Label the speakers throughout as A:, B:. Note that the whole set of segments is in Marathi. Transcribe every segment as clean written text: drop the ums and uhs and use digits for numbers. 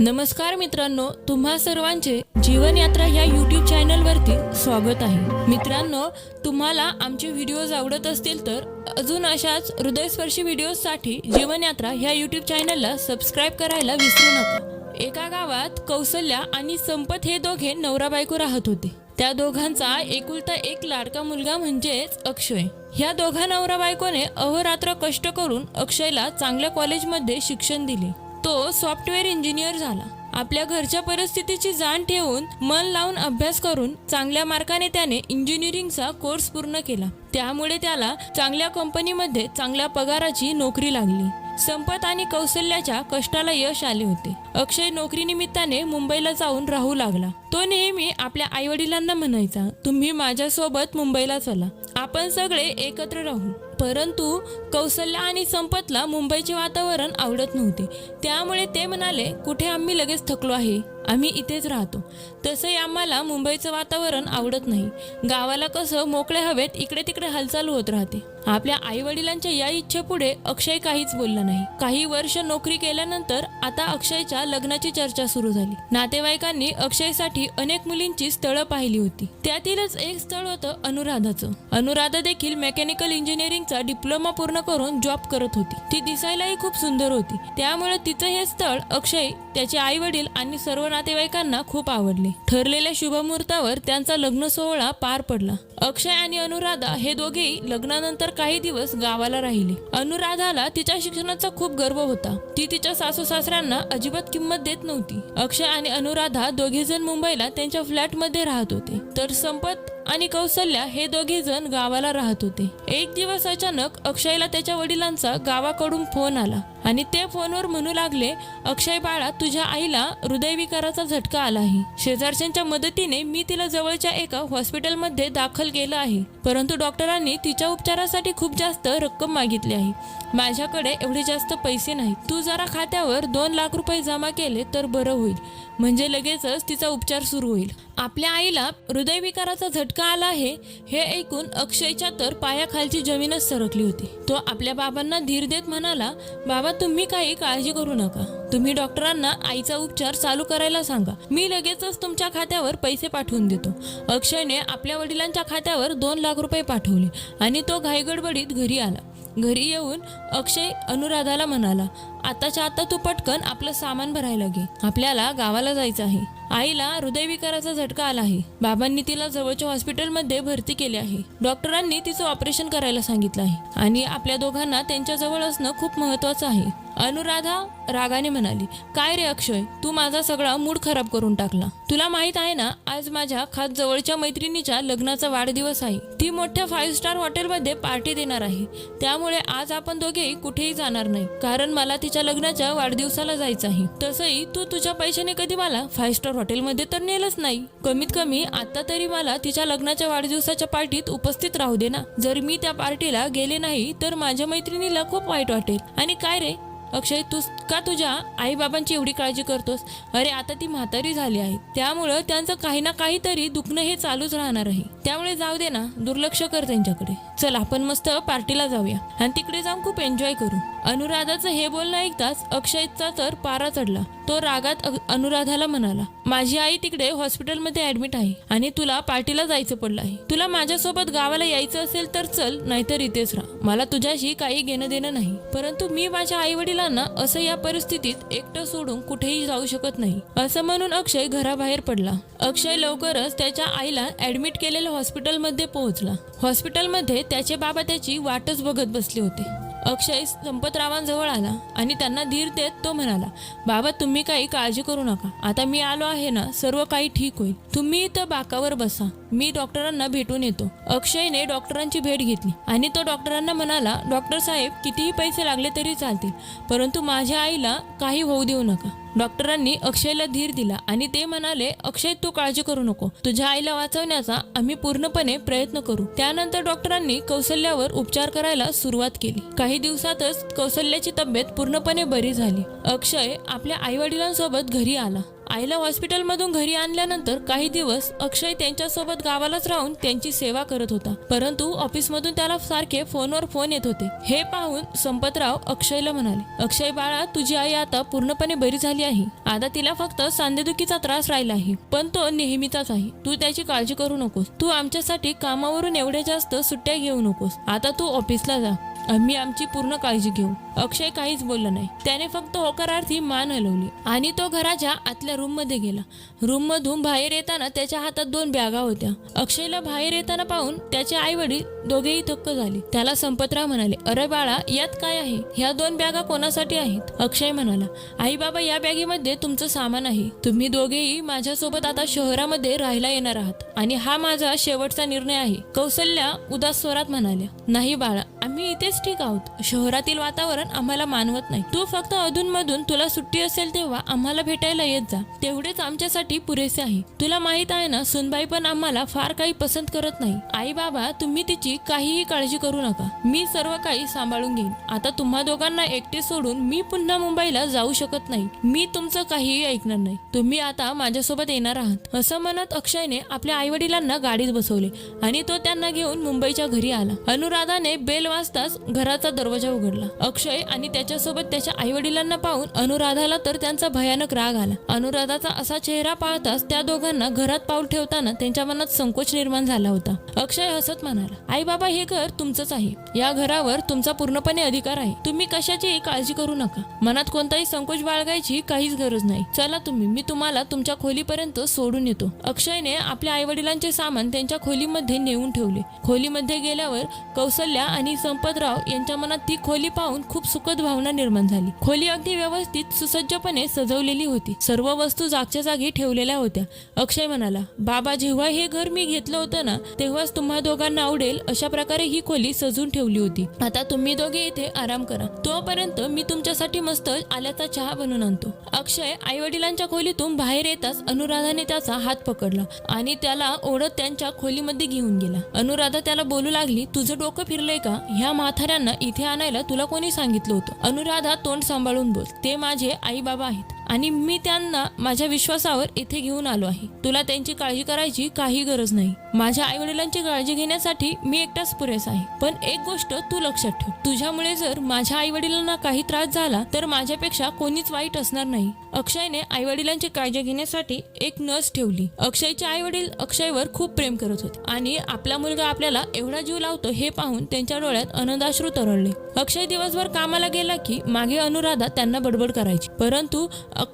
A: नमस्कार मित्रांनो, तुम्हा सर्वांचे जीवन यात्रा या यूट्यूब चॅनलवरती स्वागत आहे। मित्रांनो, तुम्हाला आमचे व्हिडिओज आवडत असतील तर अजून अशाच हृदयस्पर्शी व्हिडिओजसाठी जीवन यात्रा या यूट्यूब चॅनलला सबस्क्राइब करायला विसरू नका। एका गावात कौसल्या आणि संपत हे दोघे नवरा बायको राहत होते। त्या दोघांचा एकुलता एक लाडका मुलगा म्हणजेच अक्षय। ह्या दोघा नवरा बायकोने अहोरात्र कष्ट करून अक्षयला चांगल्या कॉलेजमध्ये शिक्षण दिले। तो सॉफ्टवेअर इंजिनियर झाला। आपल्या घरच्या परिस्थितीची जाण ठेवून मन लावून अभ्यास करून चांगल्या मार्काने त्याने इंजिनिअरिंगचा कोर्स पूर्ण केला। त्यामुळे त्याला चांगल्या कंपनीमध्ये चांगल्या पगाराची नोकरी लागली। संपत आणि कौशल्याच्या कष्टाला यश आले होते। अक्षय नोकरीनिमित्ताने मुंबईला जाऊन राहू लागला। तो नेहमी आपल्या आईवडिलांना म्हणायचा, तुम्ही माझ्यासोबत मुंबईला चला, आपण सगळे एकत्र राहू। परंतु कौशल्या आणि संपतला मुंबईचे वातावरण आवडत नव्हते। त्यामुळे ते म्हणाले, कुठे आम्ही लगेच थकलो आहे, आम्ही इथेच राहतो। तसंही आम्हाला मुंबईचं वातावरण आवडत नाही। गावाला कसं मोकळ्या हवेत इकडे तिकडे हालचाल होत राहते। आपल्या आई वडिलांच्या या इच्छेपुढे अक्षय काहीच बोलला नाही। काही वर्ष नोकरी केल्यानंतर आता अक्षयच्या लग्नाची चर्चा सुरू झाली। नातेवाईकांनी अक्षयसाठी अनेक मुलींची स्थळं पाहिली होती। त्यातीलच एक स्थळ होतं अनुराधाचं। अनुराधा देखील मेकॅनिकल इंजिनिअरिंगचा डिप्लोमा पूर्ण करून जॉब करत होती। ती दिसायलाही खूप सुंदर होती। त्यामुळे तिचं हे स्थळ अक्षय, त्याचे आई वडील आणि सर्व नातेवाईकांना खूप आवडले। ठरलेल्या शुभमुहूर्तावर त्यांचा लग्न सोहळा पार पडला। अक्षय आणि अनुराधा हे दोघेही लग्नानंतर काही दिवस गावाला राहिले। अनुराधाला तिच्या शिक्षणाचा खूप गर्व होता। ती तिच्या सासू सासऱ्यांना अजिबात किंमत देत नव्हती। अक्षय आणि अनुराधा दोघेजण मुंबईला त्यांच्या फ्लॅटमध्ये राहत होते, तर संपत आणि कौशल्या हे दोघे जण गावाला राहत होते। एक दिवस अचानक अक्षयला त्याच्या वडिलांचा गावाकडून फोन आला आणि ते फोनवर म्हणू लागले, अक्षय बाळा, तुझ्या आईला हृदयविकाराचा झटका आला आहे। शेजारच्यांच्या मदतीने मी तिला जवळच्या एका हॉस्पिटलमध्ये दाखल केलं आहे, परंतु डॉक्टरांनी तिच्या उपचारासाठी खूप जास्त रक्कम मागितली आहे। माझ्याकडे एवढे जास्त पैसे नाहीत। तू जरा खात्यावर 2 लाख रुपये जमा केले तर बरं होईल, म्हणजे लगेचच तिचा उपचार सुरू होईल। आपल्या आईला हृदयविकाराचा झटका आला आहे हे ऐकून अक्षयच्या तर पायाखालची जमीनच सरकली होती। तो आपल्या बाबांना धीर देत म्हणाला, बाबा, तुम्ही काही काळजी करू नका। तुम्ही डॉक्टरांना आईचा उपचार चालू करायला सांगा, मी लगेचच तुमच्या खात्यावर पैसे पाठवून देतो। अक्षयने आपल्या वडिलांच्या खात्यावर 2 लाख रुपये पाठवले आणि तो घाईगडबडीत घरी आला। घरी येऊन अक्षय अनुराधाला म्हणाला, आताच्या आता तू पटकन आपलं सामान भरायला घे, आपल्याला गावाला जायचं आहे। आईला हृदयविकाराचा झटका आला आहे। बाबांनी तिला जवळच्या हॉस्पिटलमध्ये भरती केले आहे। डॉक्टरांनी तिचं ऑपरेशन करायला सांगितलं आहे आणि आपल्या दोघांना त्यांच्या जवळ असणं खूप महत्त्वाचं आहे। अनुराधा रागाने म्हणाली, काय रे अक्षय, तू माझा सगळा मूड खराब करून टाकला। तुला माहित आहे ना, आज माझ्या खास जवळच्या मैत्रिणीच्या लग्नाचा वाढदिवस आहे। ती मोठ्या 5 स्टार हॉटेलमध्ये पार्टी देणार आहे। त्यामुळे आज आपण दोघेही कुठेही जाणार नाही, कारण मला तिच्या लग्नाच्या वाढदिवसाला जायचं आहे। तसंही तू तुझ्या पैशाने कधी मला 5 स्टार हॉटेलमध्ये तर नेलंच नाही। कमीत कमी आता तरी मला तिच्या लग्नाच्या वाढदिवसाच्या पार्टीत उपस्थित राहू दे ना। जर मी त्या पार्टीला गेले नाही तर माझ्या मैत्रिणीला खूप वाईट वाटेल। आणि काय रे अक्षय, तू का तुझ्या आई बाबांची एवढी काळजी करतोस? अरे आता ती म्हातारी झाली आहे, त्यामुळं त्यांचं काही ना काहीतरी दुखणं हे चालूच राहणार आहे। त्यामुळे जाऊ दे ना, दुर्लक्ष कर त्यांच्याकडे। चल आपण मस्त पार्टीला जाऊया आणि तिकडे जाऊन खूप एन्जॉय करू। अनुराधाचं हे बोलणं ऐकताच अक्षयचा तर पारा चढला। तो रागात अनुराधाला म्हणाला, माझी आई तिकडे हॉस्पिटलमध्ये ऍडमिट आहे आणि तुला पार्टीला जायचं पडलं आहे। तुला माझ्यासोबत गावाला यायचं असेल तर चल, नाहीतर इथेच राहा। मला तुझ्याशी काही घेणं देणं नाही, परंतु मी माझ्या आई वडिलांना असं या परिस्थितीत एकटं सोडून कुठेही जाऊ शकत नाही, असं म्हणून अक्षय घराबाहेर पडला। अक्षय लवकरच त्याच्या आईला ऍडमिट केलेल्या हॉस्पिटलमध्ये पोहोचला। हॉस्पिटलमध्ये त्याचे बाबा त्याची वाटच बघत बसले होते। अक्षय संपतरावांजवळ आला आणि त्यांना धीर देत तो म्हणाला, बाबा, तुम्ही काही काळजी करू नका, आता मी आलो आहे ना, सर्व काही ठीक होईल। तुम्ही इथं बाकावर बसा, मी डॉक्टरांना भेटून येतो। अक्षयने डॉक्टरांची भेट घेतली आणि तो डॉक्टरांना म्हणाला, डॉक्टर साहेब, कितीही पैसे लागले तरी चालतील, परंतु माझ्या आईला काही होऊ देऊ नका। डॉक्टरांनी अक्षयला धीर दिला आणि ते म्हणाले, अक्षय, तू काळजी करू नको, तुझ्या आईला वाचवण्याचा आम्ही पूर्णपणे प्रयत्न करू। त्यानंतर डॉक्टरांनी कौशल्यावर उपचार करायला सुरुवात केली। काही दिवसातच कौशल्याची तब्येत पूर्णपणे बरी झाली। अक्षय आपल्या आई वडिलांसोबत घरी आला आईला हॉस्पिटलमधून घरी आणल्यानंतर काही दिवस अक्षय त्यांच्यासोबत गावालाच राहून त्यांची सेवा करत होता. परंतु ऑफिसमधून त्याला सारखे फोनवर फोन येत होते. हे पाहून संपतराव अक्षयला म्हणाले, अक्षय बाळा, तुझी आई आता पूर्णपणे बरी झाली आहे. आता तिला फक्त सांधेदुखीचा त्रास राहिला आहे, पण तो नेहमीचाच आहे. तू त्याची काळजी करू नकोस. तू आमच्यासाठी कामावरून एवढ्या जास्त सुट्ट्या घेऊ नकोस. आता तू ऑफिसला जा, आम्ही आमची पूर्ण काळजी घेऊ. अक्षय काहीच बोलला नाही. त्याने फक्त होकारार्थी मान हलवली आणि तो घराच्या आतल्या रूम मध्ये गेला. रूम मधून बाहेर येताना त्याच्या हातात 2 बॅगा होत्या. अक्षयला बाहेर येताना पाहून त्याचे आई वडील दोघेही थक्क झाले. त्याला संपतराव म्हणाले, अरे बाळा, यात काय आहे? ह्या 2 बॅगा कोणासाठी आहेत? अक्षय म्हणाला, आई बाबा, या बॅगेमध्ये तुमचं सामान आहे. तुम्ही दोघेही माझ्यासोबत आता शहरामध्ये राहायला येणार आहात आणि हा माझा शेवटचा निर्णय आहे. कौसल्या उदास स्वरात म्हणाल्या, नाही बाळा, आम्ही इथेच ठीक आहोत. शहरातील वातावरण आम्हाला मानवत नाही. तू फक्त अधूनमधून तुला सुट्टी असेल तेव्हा आम्हाला भेटायला येत जा. तेवढेच आमच्यासाठी पुरेसे आहे. तुला माहित आहे ना, सुनबाई पण आम्हाला फार काही पसंत करत नाही. आई बाबा, तुम्ही तिची काहीही काळजी करू नका. मी सर्व काही सांभाळून घेईन. आता तुम्हा दोघांना एकटे सोडून मी पुन्हा मुंबईला जाऊ शकत नाही. मी तुमचं काहीही ऐकणार नाही. तुम्ही आता माझ्यासोबत येणार आहात. असं म्हणत अक्षयने आपल्या आई वडिलांना गाडीत बसवले आणि तो त्यांना घेऊन मुंबईच्या घरी आला. अनुराधाने बेल वाजताच घराचा दरवाजा उघडला. अक्षय आणि त्याच्यासोबत त्याच्या आई वडिलांना पाहून अनुराधाला तर त्यांचा भयानक राग आला. अनुराधाचा असा चेहरा पाहताच त्या दोघांना घरात पाऊल ठेवताना त्यांच्या मनात संकोच निर्माण झाला होता. अक्षय हसत म्हणाला, आई बाबा, हे घर तुमचंच आहे. या घरावर तुमचा पूर्णपणे अधिकार आहे. तुम्ही कशाचीही काळजी करू नका. मनात कोणताही संकोच बाळगायची काहीच गरज नाही. चला तुम्ही, मी तुम्हाला तुमच्या खोलीपर्यंत सोडून येतो. अक्षयने आपल्या आई वडिलांचे सामान त्यांच्या खोलीमध्ये नेऊन ठेवले. खोलीमध्ये गेल्यावर कौसल्या आणि संपतराव यांच्या मनात ती खोली पाहून खूप सुखद भावना निर्माण झाली. खोली अगदी व्यवस्थित सुसज्जपणे सजवलेली होती. सर्व वस्तू जागच्या जागी ठेवलेल्या होत्या. अक्षय म्हणाला, बाबा, जेव्हा हे घर मी घेतलं होतं ना, तेव्हाच तुम्हा दोघांना आवडेल अशा प्रकारे ही खोली सजून ठेवली होती. आता तुम्ही दोघे इथे आराम करा. तोपर्यंत मी तुमच्यासाठी मस्त आल्याचा चहा बनवून आणतो. अक्षय आई वडिलांच्या खोलीतून बाहेर येताच अनुराधाने त्याचा हात पकडला आणि त्याला ओढत त्यांच्या खोलीमध्ये घेऊन गेला. अनुराधा त्याला बोलू लागली, तुझं डोकं फिरलंय का? ह्या म्हाताऱ्यांना इथे आणायला तुला कोणी सांगितलं होतं? अनुराधा, तोंड सांभाळून बोल. ते माझे आई बाबा आहेत आणि मी त्यांना माझ्या विश्वासावर इथे घेऊन आलो आहे. तुला त्यांची काळजी करायची काही गरज नाही. माझ्या आई वडिलांची काळजी घेण्यासाठी मी एकटाच पुरेसा आहे. पण एक गोष्ट तू लक्षात ठेव, तुझ्यामुळे जर माझ्या आई वडिलांना काही त्रास झाला तर माझ्यापेक्षा कोणीच वाईट असणार नाही. अक्षयने आई वडिलांची काळजी घेण्यासाठी एक नस ठेवली. अक्षयचे आई वडील अक्षयवर खूप प्रेम करत होते आणि आपला मुलगा आपल्याला एवढा जीव लावतो हे पाहून त्यांच्या डोळ्यात आनंदाश्रू तरळले. अक्षय दिवसभर कामाला गेला की मागे अनुराधा त्यांना बडबड करायची, परंतु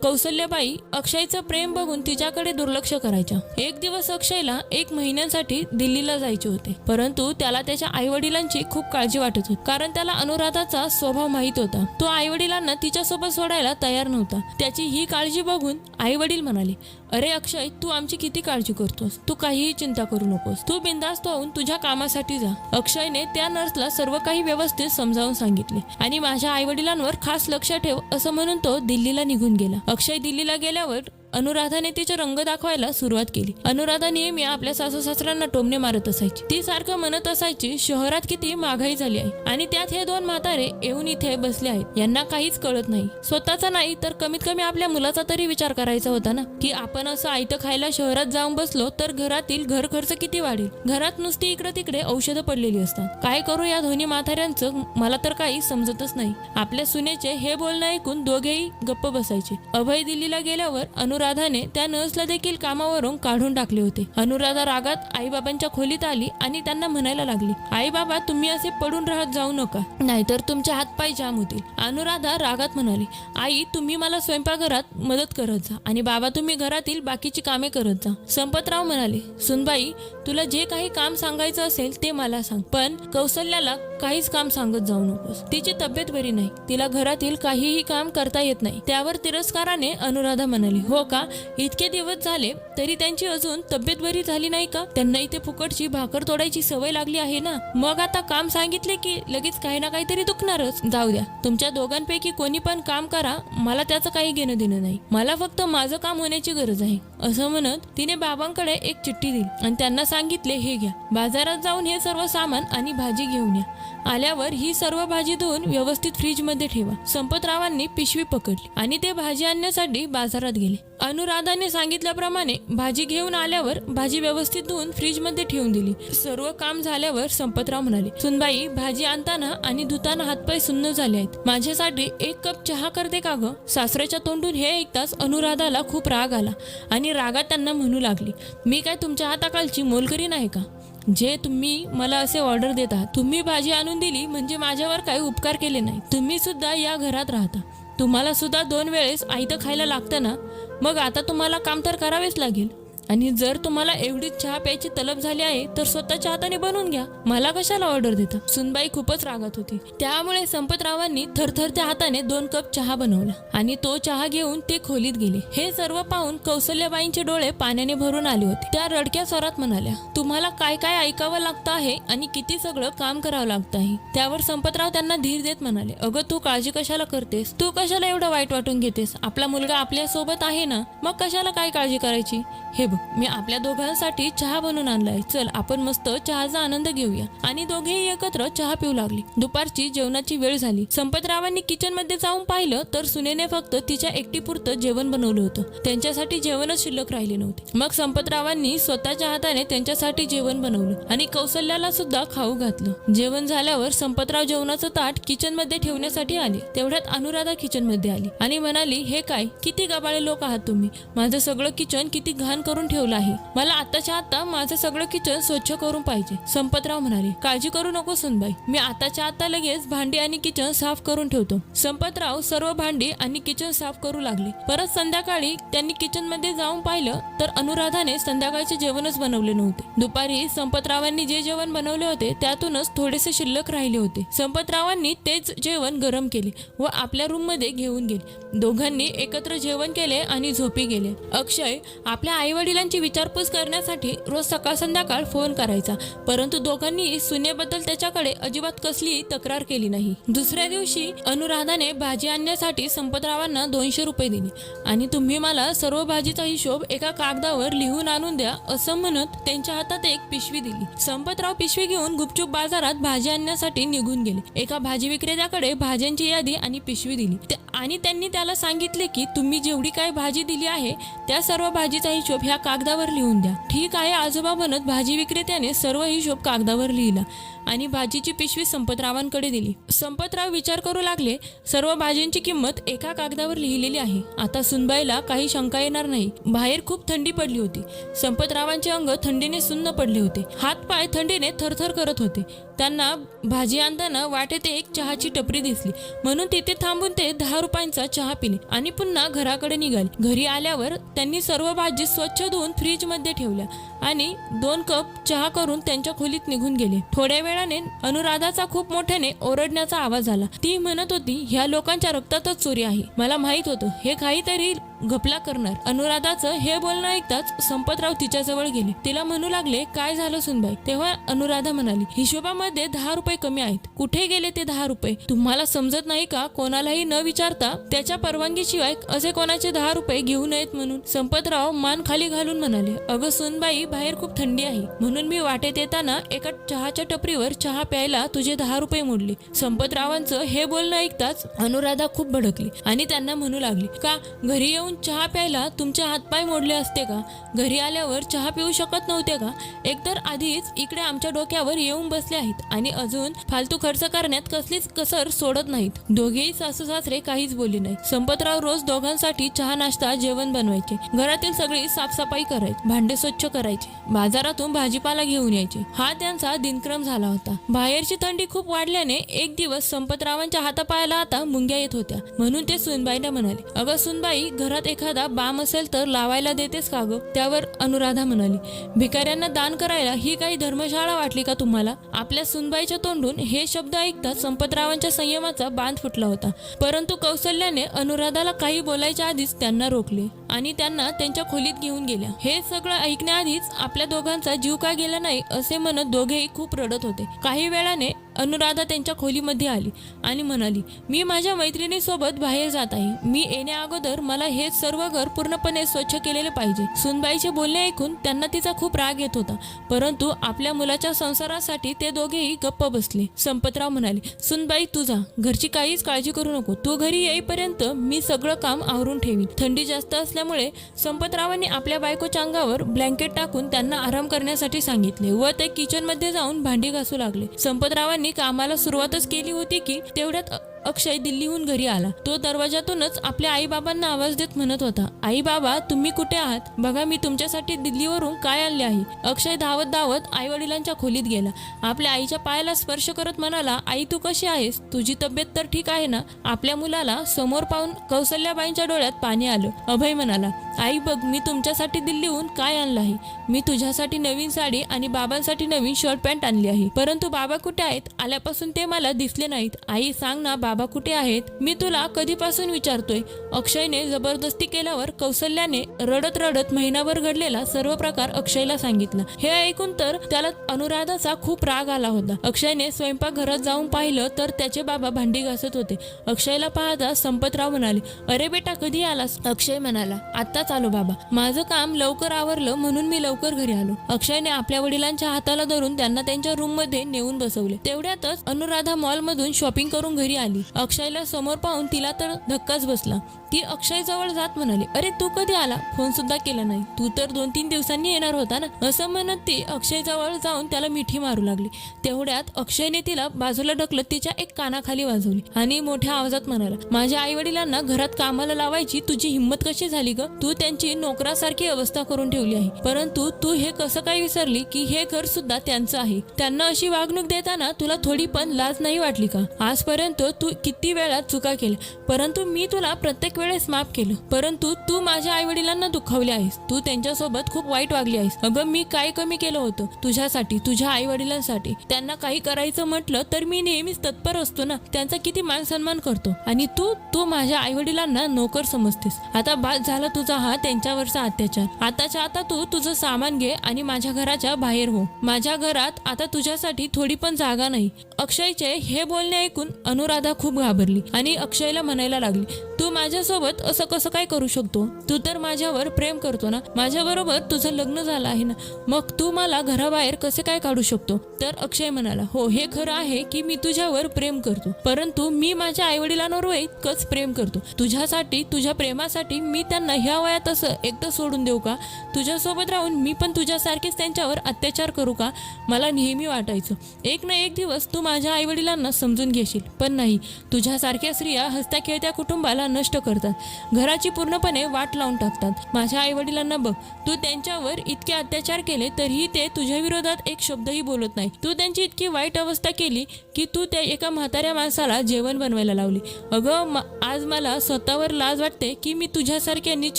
A: कौसल्याबाई अक्षयचं प्रेम बघून तिच्याकडे दुर्लक्ष करायच्या. एक दिवस अक्षयला 1 महिन्यासाठी दिल्लीला जायचे होते, परंतु त्याला त्याच्या आई वडिलांची खूप काळजी वाटत होती, कारण त्याला अनुराधाचा स्वभाव माहित होता. तो आई वडिलांना तिच्यासोबत सोडायला तयार नव्हता. त्याची ही काळजी बघून आई वडील म्हणाले, अरे अक्षय, तू आमची किती काळजी करतोस. तू काहीही चिंता करू नकोस. तू बिनधास्त होऊन तुझ्या कामासाठी जा. अक्षयने त्या नर्सला सर्व काही व्यवस्थित समजावून सांगितले आणि माझ्या आई वडिलांवर खास लक्ष ठेव असं म्हणून तो दिल्लीला निघून गेला. अक्षय दिल्लीला गेल्यावर अनुराधाने तिचे रंग दाखवायला सुरुवात केली. अनुराधा नेहमी आपल्या सासू सासऱ्यांना टोमणे मारत असायची. ती सारखं म्हणत असायची, शहरात किती महागाई झाली आहे आणि त्यात हे 2 म्हातारे येऊन इथे बसले आहेत. यांना काहीच कळत नाही. स्वतःचा नाही तर कमीत कमी आपल्या मुलाचा तरी विचार करायचा होता ना, की आपण असं आयतं खायला शहरात जाऊन बसलो तर घरातील घर खर्च किती वाढेल. घरात नुसती इकडे तिकडे औषधं पडलेली असतात. काय करू या दोन्ही म्हाताऱ्यांचं मला तर काही समजतच नाही. आपल्या सुनेचे हे बोलणं ऐकून दोघेही गप्प बसायचे. अभय दिल्लीला गेल्यावर अनुराधाने त्या नर्सला देखील कामावरून काढून टाकले होते. अनुराधा रागात आईबाबांच्या खोलीत आली आणि त्यांना म्हणायला लागली, आई बाबा, तुम्ही असे पडून राहत जाऊ नका, नाहीतर तुमचे हातपाय जाम होतील. अनुराधा रागात म्हणाली, आई, तुम्ही मला स्वयंपाकघरात मदत करत जा आणि बाबा, तुम्ही घरातील बाकीची कामे करत जा. संपतराव म्हणाले, सुनबाई, तुला जे काही काम सांगायचं असेल ते मला सांग, पण कौसल्याला काहीच काम सांगत जाऊ नकोस. तिची तब्येत बरी नाही. तिला घरातील काहीही काम करता येत नाही. त्यावर तिरस्काराने अनुराधा म्हणाली, हो का? इतके दिवस झाले तरी त्यांची अजून तब्येत बरी झाली नाही का? त्यांना इथे फुकटची भाकर तोडायची सवय लागली आहे ना. मग आता काम सांगितले की लगेच काही ना काहीतरी दुखणारच. जाऊ द्या, तुमच्या दोघांपैकी कोणी पण काम करा, मला त्याचं काही घेणं देणं नाही. मला फक्त माझं काम होण्याची गरज आहे. असं म्हणत तिने बाबांकडे एक चिठ्ठी दिली आणि त्यांना सांगितले, हे घ्या, बाजारात जाऊन हे सर्व सामान आणि भाजी घेऊन या आल्यावर ही सर्व भाजी धुवून व्यवस्थित फ्रीज मध्ये ठेवा. संपतरावांनी पिशवी पकडली आणि ते भाजी आणण्यासाठी बाजारात गेले. अनुराधाने सांगितल्याप्रमाणे भाजी घेऊन आल्यावर भाजी व्यवस्थित धुवून फ्रीज मध्ये ठेवून दिली. सर्व काम झाल्यावर संपतराव म्हणाले, सुनबाई, भाजी आणताना आणि धुताना हातपाय सुन्न झाले आहेत. माझ्यासाठी 1 कप चहा करते का ग? सासऱ्याच्या तोंडून हे ऐकताच अनुराधाला खूप राग आला आणि रागात त्यांना म्हणू लागली, मी काय तुमच्या हाताखालची मोलकरीण आहे का, जे तुम्ही मला असे ऑर्डर देत आहात? तुम्ही भाजी आणून दिली म्हणजे माझ्यावर काही उपकार केले नाही. तुम्ही सुद्धा या घरात राहता, तुम्हाला सुद्धा 2 वेळेस आयतं खायला लागतं ना, मग आता तुम्हाला काम तर करावेच लागेल. आणि जर तुम्हाला एवढीच चहा प्यायची तलब झाली आहे तर स्वतःच्या हाताने बनवून घ्या, मला कशाला ऑर्डर देता? सुनबाई खूपच रागात होती. त्यामुळे संपतरावांनी थरथरत्या हाताने 2 कप चहा बनवला आणि तो चहा घेऊन ते खोलीत गेले. हे सर्व पाहून कौसल्याबाईंचे डोळे पाण्याने भरून आले होते. त्या रडक्या स्वरात म्हणाल्या, तुम्हाला काय काय ऐकावं लागतं आहे आणि किती सगळं काम करावं लागतं आहे. त्यावर संपतराव त्यांना धीर देत म्हणाले, अगं तू काळजी कशाला करतेस? तू कशाला एवढं वाईट वाटून घेतेस? आपला मुलगा आपल्या सोबत आहे ना, मग कशाला काय काळजी करायची? हे बघ, मी आपल्या दोघांसाठी चहा बनवून आणलाय, चल आपण मस्त चहाचा आनंद घेऊया. आणि दोघेही एकत्र चहा पिऊ लागले. दुपारची जेवणाची वेळ झाली. संपतरावांनी किचन मध्ये जाऊन पाहिलं तर सुनेने फक्त तिच्या एकटीपुरतं जेवण बनवलं होतं. त्यांच्यासाठी जेवणच शिल्लक राहिले नव्हते. मग संपतरावांनी स्वतःच्या हाताने त्यांच्यासाठी जेवण बनवलं आणि कौसल्याला सुद्धा खाऊ घातलं. जेवण झाल्यावर संपतराव जेवणाचं ताट किचन मध्ये ठेवण्यासाठी आले. तेवढ्यात अनुराधा किचन मध्ये आली आणि म्हणाली, हे काय, किती गबाळे लोक आहात तुम्ही? माझं सगळं किचन किती घाण करून ठेवलं आहे. मला आताच्या आता माझं सगळं किचन स्वच्छ करून पाहिजे. संपतराव म्हणाले, काळजी करू नको सुनबाई, मी आताच्या आता लगेच भांडी आणि किचन साफ करून ठेवतो. संपतराव सर्व भांडी आणि किचन साफ करू लागले. परत संध्याकाळी त्यांनी किचन मध्ये जाऊन पाहिलं तर अनुराधाने संध्याकाळचे जेवणच बनवले नव्हते. दुपारी संपतरावांनी जे जेवण बनवले होते त्यातूनच थोडेसे शिल्लक राहिले होते. संपतरावांनी तेच जेवण गरम केले व आपल्या रूम मध्ये घेऊन गेले. दोघांनी एकत्र जेवण केले आणि झोपी गेले. अक्षय आपल्या आई वडिलांची विचारपूस करण्यासाठी रोज सकाळ संध्याकाळ फोन करायचा, परंतु दोघांनी सुनेबद्दल त्याच्याकडे अजिबात कसलीही तक्रार केली नाही. दुसऱ्या दिवशी अनुराधाने भाजी आणण्यासाठी संपतरावांना 200 रुपये दिले आणि तुम्ही मला सर्व भाजीचा हिशोब एका कागदावर लिहून आणून द्या असं म्हणत त्यांच्या हातात एक पिशवी दिली. संपतराव पिशवी घेऊन गुपचूप बाजारात भाजी आणण्यासाठी निघून गेले. एका भाजी विक्रेत्याकडे भाज्यांची यादी आणि पिशवी दिली आणि त्यांनी त्याला सांगितले की तुम्ही जेवढी काय भाजी दिली आहे त्या सर्व भाजीचा हिशोब ह्या कागदावर लिहून द्या. ठीक आहे आजोबा म्हणत भाजी विक्रेत्याने सर्व हिशोब कागदावर लिहिला आणि भाजीची पिशवी संपतरावांकडे दिली. संपतराव विचार करू लागले, सर्व भाज्यांची किंमत एका कागदावर लिहिलेली आहे. आता सुनबाईला काही शंका येणार नाही. बाहेर खूप थंडी पडली होती. संपतरावांचे अंग थंडीने सुन्न पडले होते. हात पाय थंडीने थरथर करत होते. त्यांना भाजी आणताना वाटेत एक चहाची टपरी दिसली म्हणून तिथे थांबून ते 10 रुपयांचा चहा पिले आणि पुन्हा घराकडे निघाले. घरी आल्यावर त्यांनी सर्व भाजी स्वच्छ धुवून फ्रीज मध्ये ठेवल्या आणि 2 कप चहा करून त्यांच्या खोलीत निघून गेले. थोड्या वेळाने अनुराधाचा खूप मोठ्याने ओरडण्याचा आवाज आला. ती म्हणत होती, ह्या लोकांच्या रक्तातच चोरी आहे. मला माहित होतं हे काहीतरी घपला करणार. अनुराधाचं हे बोलणं ऐकताच संपतराव तिच्याजवळ गेले. तिला म्हणू लागले, काय झालं सुनबाई? तेव्हा अनुराधा म्हणाली, हिशोबामध्ये 10 रुपये कमी आहेत. कुठे गेले ते 10 रुपये? तुम्हाला समजत नाही का? कोणालाही न विचारता त्याच्या परवानगीशिवाय असे कोणाचे 10 रुपये घेऊ नयेत म्हणून. संपतराव मान खाली घालून म्हणाले, अगं सुनबाई, बाहेर खूप थंडी आहे म्हणून मी वाटेत येताना एका चहाच्या टपरीवर चहा प्यायला तुझे 10 रुपये मोडले. संपतरावांचं हे बोलणं ऐकताच अनुराधा खूप भडकली आणि त्यांना म्हणू लागली, का घरी येऊन चहा प्यायला तुमचे हातपाय मोडले असते का? घरी आल्यावर चहा पिऊ शकत नव्हते का? एकतर आधीच इकडे आमच्या डोक्यावर येऊन बसले आहेत आणि अजून फालतू खर्च करण्यात कसलीच कसर सोडत नाहीत. दोघेही सासू सासरे काहीच बोलले नाही. संपतराव रोज दोघांसाठी चहा नाश्ता जेवण बनवायचे. घरातील सगळी साफसफाई करायची, भांडे स्वच्छ करायचे, बाजारातून भाजीपाला घेऊन यायचे. हा त्यांचा दिनक्रम झाला होता. बाहेरची थंडी खूप वाढल्याने एक दिवस संपतरावांच्या हातापायाला आता मुंग्या येत होत्या म्हणून ते सुनबाईला म्हणाले, अगं सुनबाई, घरात एखादा बाम असेल तर लावायला देतेस का ग? त्यावर अनुराधा म्हणाली, भिकाऱ्यांना दान करायला ही काही धर्मशाळा वाटली का तुम्हाला? आपल्या सुनबाईच्या तोंडून हे शब्द ऐकताच संपतरावांच्या संयमाचा बांध फुटला होता. परंतु कौसल्याने अनुराधाला काही बोलायच्या आधीच त्यांना रोखले आणि त्यांना त्यांच्या खोलीत घेऊन गेल्या. हे सगळं ऐकण्याआधीच आपल्या दोघांचा जीव का गेला नाही असे म्हणत दोघेही खूप रडत होते. काही वेळाने अनुराधा त्यांच्या खोलीमध्ये आली आणि म्हणाली, मी माझ्या मैत्रिणीसोबत बाहेर जात आहे. मी येण्या अगोदर मला हे सर्व घर पूर्णपणे स्वच्छ केलेले पाहिजे. सुनबाईचे बोलणे ऐकून त्यांना तिचा खूप राग येत होता, परंतु आपल्या मुलाच्या संसारासाठी ते दोघेही गप्प बसले. संपतराव म्हणाले, सुनबाई तू जा, घरची काहीच काळजी करू नको. तू घरी येईपर्यंत मी सगळं काम आवरून ठेवीन. थंडी जास्त असल्यामुळे संपतरावांनी आपल्या बायकोच्या अंगावर ब्लँकेट टाकून त्यांना आराम करण्यासाठी सांगितले व ते किचन मध्ये जाऊन भांडी घासू लागले. संपतरावांनी कामाला सुरुवातच केली होती की तेवढ्यात अक्षय दिल्लीहून घरी आला. तो दरवाजातूनच आपल्या आई बाबांना आवाज देत म्हणत होता, आई बाबा तुम्ही कुठे आहात? बघा मी तुमच्यासाठी दिल्लीवरून काय आणले आहे. अक्षय धावत धावत आई वडिलांच्या खोलीत गेला. आपल्या आईच्या पायाला स्पर्श करत म्हणाला, आई तू कशी आहेस? तुझी तब्येत तर ठीक आहे ना? आपल्या मुलाला समोर पाहून कौसल्याबाईंच्या डोळ्यात पाणी आलं. अभय म्हणाला, आई बघ मी तुमच्यासाठी दिल्लीहून काय आणलं आहे. मी तुझ्यासाठी नवीन साडी आणि बाबांसाठी नवीन शर्ट पॅन्ट आणली आहे. परंतु बाबा कुठे आहेत? आल्यापासून ते मला दिसले नाहीत. आई सांग ना बाबा कुठे आहेत? मी तुला कधीपासून विचारतोय. अक्षयने जबरदस्ती केल्यावर कौसल्याने रडत रडत महिनाभर घडलेला सर्व प्रकार अक्षयला सांगितला. हे ऐकून तर त्याला अनुराधाचा खूप राग आला होता. अक्षयने स्वयंपाकघरात जाऊन पाहिलं तर त्याचे बाबा भांडी घासत होते. अक्षयला पाहता संपतराव म्हणाले, अरे बेटा कधी आलास? अक्षय म्हणाला, आत्ताच आलो बाबा. माझं काम लवकर आवरलं म्हणून मी लवकर घरी आलो. अक्षयने आपल्या वडिलांच्या हाताला धरून त्यांना त्यांच्या रूम मध्ये नेऊन बसवले. तेवढ्यातच अनुराधा मॉल मधून शॉपिंग करून घरी आली. अक्षयला समोर पाहून तिला तर धक्काच बसला. ती अक्षय जवळ जात म्हणाली, अरे तू कधी आला? फोन सुद्धा केला नाही. तू तर 2-3 दिवसांनी येणार होता ना? असं म्हणत ती अक्षय जवळ जाऊन त्याला मिठी मारू लागली. तेवढ्यात अक्षयने तिला बाजूला ढकलत तिच्या एक कानाखाली वाजवली आणि मोठ्या आवाजात म्हणाला, माझ्या आई वडिलांना घरात कामाला लावायची तुझी हिंमत कशी झाली ग? तू त्यांची नोकरासारखी अवस्था करून ठेवली आहे, परंतु तू हे कसं काय विसरली की हे घर सुद्धा त्यांचं आहे? त्यांना अशी वागणूक देताना तुला थोडी पण लाज नाही वाटली का? आजपर्यंत तू किती वेळा चुका केल्या, परंतु मी तुला प्रत्येक वेळेस माफ केलं. परंतु तू माझ्या आई वडिलांना दुखावले आहेस. तू त्यांच्यासोबत खूप वाईट वागली आहेस. अगं मी काय कमी केलं होतं तुझ्यासाठी, तुझ्या आई वडिलांसाठी? त्यांना काही करायचं म्हटलं तर मी नेहमीच तत्पर असतो ना. त्यांचा किती मान सन्मान करतो आणि तू माझ्या आई वडिलांना नोकर समजतेस. आता बाद झाला तुझा हा त्यांच्यावरचा अत्याचार. आताच्या आता तू तुझं सामान घे आणि माझ्या घराच्या बाहेर हो. माझ्या घरात आता तुझ्यासाठी थोडी पण जागा नाही. अक्षयचे हे बोलणे ऐकून अनुराधा खूप घाबरली आणि अक्षयला म्हणायला लागली, तू माझ्यासोबत असं कसं काय करू शकतो? तू तर माझ्यावर प्रेम करतो ना? माझ्याबरोबर तुझं लग्न झालं आहे ना? मग तू मला घराबाहेर कसे काय काढू शकतो? तर अक्षय म्हणाला, हो हे खरं आहे की मी तुझ्यावर प्रेम करतो, परंतु मी माझ्या आई वडिलांवर इतकंच प्रेम करतो. तुझ्यासाठी, तुझ्या प्रेमासाठी मी त्यांना ह्या वयात असं एकटं सोडून देऊ का? तुझ्यासोबत राहून मी पण तुझ्यासारखेच त्यांच्यावर अत्याचार करू का? मला नेहमी वाटायचं एक ना एक दिवस तू माझ्या आई वडिलांना समजून घेशील, पण नाही. तुझ्यासारख्या स्त्रिया हसत्या खेळत्या कुटुंबाला नष्ट करतात, घराची पूर्णपणे वाट लावून टाकतात. माझ्या आई वडिलांना बघ, तू त्यांच्यावर इतके अत्याचार केले तरीही ते तुझ्या विरोधात एक शब्दही बोलत नाही. तू त्यांची इतकी वाईट अवस्था केली की तू त्या एका म्हाताऱ्या माणसाला जेवण बनवायला लावली. अगं आज मला स्वतःवर लाज वाटते की मी तुझ्यासारख्या नीच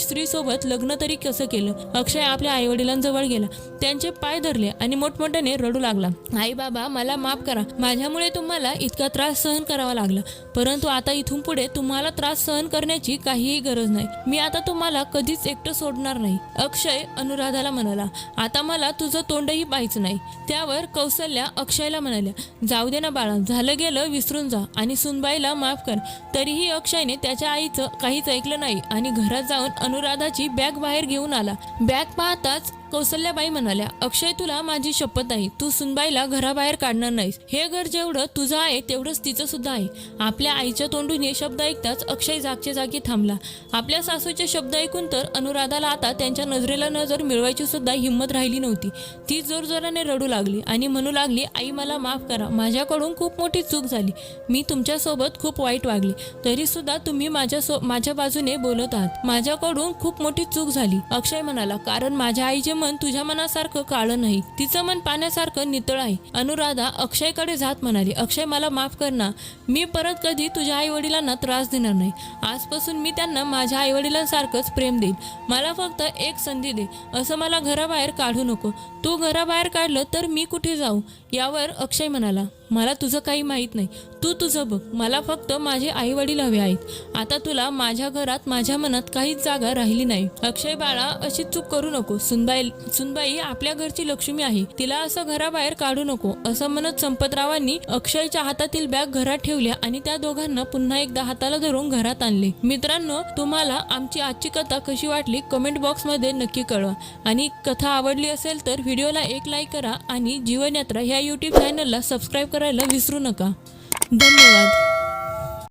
A: स्त्रीसोबत लग्न तरी कसं केलं. अक्षय आपल्या आई वडिलांजवळ गेला, त्यांचे पाय धरले आणि मोठमोठ्याने रडू लागला. आई बाबा मला माफ करा, माझ्यामुळे तुम्हाला इतका त्रास सहन करावा लागला, परंतु आता इथून पुढे तुम्हाला त्रास सहन करण्याची काहीही गरज नाही. मी आता तुम्हाला कधीच एकटं सोडणार नाही. अक्षय अनुराधाला म्हणाला, आता मला तुझं तोंडही पाहायचं नाही. त्यावर कौसल्या अक्षयला म्हणाल्या, जाऊ दे ना बाळा, झालं गेलं विसरून जा आणि सुनबाईला माफ कर. तरीही अक्षयने त्याच्या आईचं काहीच ऐकलं नाही आणि घरात जाऊन अनुराधाची बॅग बाहेर घेऊन आला. बॅग पाहताच कौसल्याबाई म्हणाल्या, अक्षय तुला माझी शपथ आहे, तू सुनबाईला घराबाहेर काढणार नाहीस. हे घर जेवढं तुझं आहे तेवढंच तिचं सुद्धा आहे. आपल्या आईच्या तोंडून हे शब्द ऐकताच अक्षय जागच्या जागी थांबला. आपल्या सासूचे शब्द ऐकून तर अनुराधाला आता त्यांच्या नजरेला नजर मिळवायची सुद्धा हिंमत राहिली नव्हती. ती जोरजोराने रडू लागली आणि म्हणू लागली, आई मला माफ करा, माझ्याकडून खूप मोठी चूक झाली. मी तुमच्यासोबत खूप वाईट वागली, तरी सुद्धा तुम्ही माझ्या बाजूने बोलत आहात. माझ्याकडून खूप मोठी चूक झाली. अक्षय म्हणाला, कारण माझ्या आईचे मन तुझ्या मनासारखं काळं नाही, तिचं मन पाण्यासारखं नितळ आहे. अनुराधा अक्षयकडे जात म्हणाली, अक्षय मला माफ कर ना, मी परत कधी तुझ्या आई वडिलांना त्रास देणार नाही. आजपासून मी त्यांना माझ्या आई वडिलांसारखंच प्रेम देईल. मला फक्त एक संधी दे, असं मला घराबाहेर काढू नको. तू घराबाहेर काढलं तर मी कुठे जाऊ? यावर अक्षय म्हणाला, मला तुझं काही माहीत नाही. तू तुझं बघ. मला फक्त माझे आई वडील हवे आहेत. आता तुला माझ्या घरात माझ्या मनात काहीच जागा राहिली नाही. अक्षय बाळा, अशी चूक करू नको. सुनबाई आपल्या घरची लक्ष्मी आहे, तिला असं घराबाहेर काढू नको, असं म्हणत संपतरावांनी अक्षयच्या हातातील बॅग घरात ठेवल्या आणि त्या दोघांना पुन्हा एकदा हाताला धरून घरात आणले. मित्रांनो, तुम्हाला आमची आजची कथा कशी वाटली कमेंट बॉक्स मध्ये नक्की कळवा. आणि कथा आवडली असेल तर व्हिडिओला एक लाईक करा आणि जीवनयात्रा ह्या YouTube चॅनलला सबस्क्राईब करायला विसरू नका. धन्यवाद.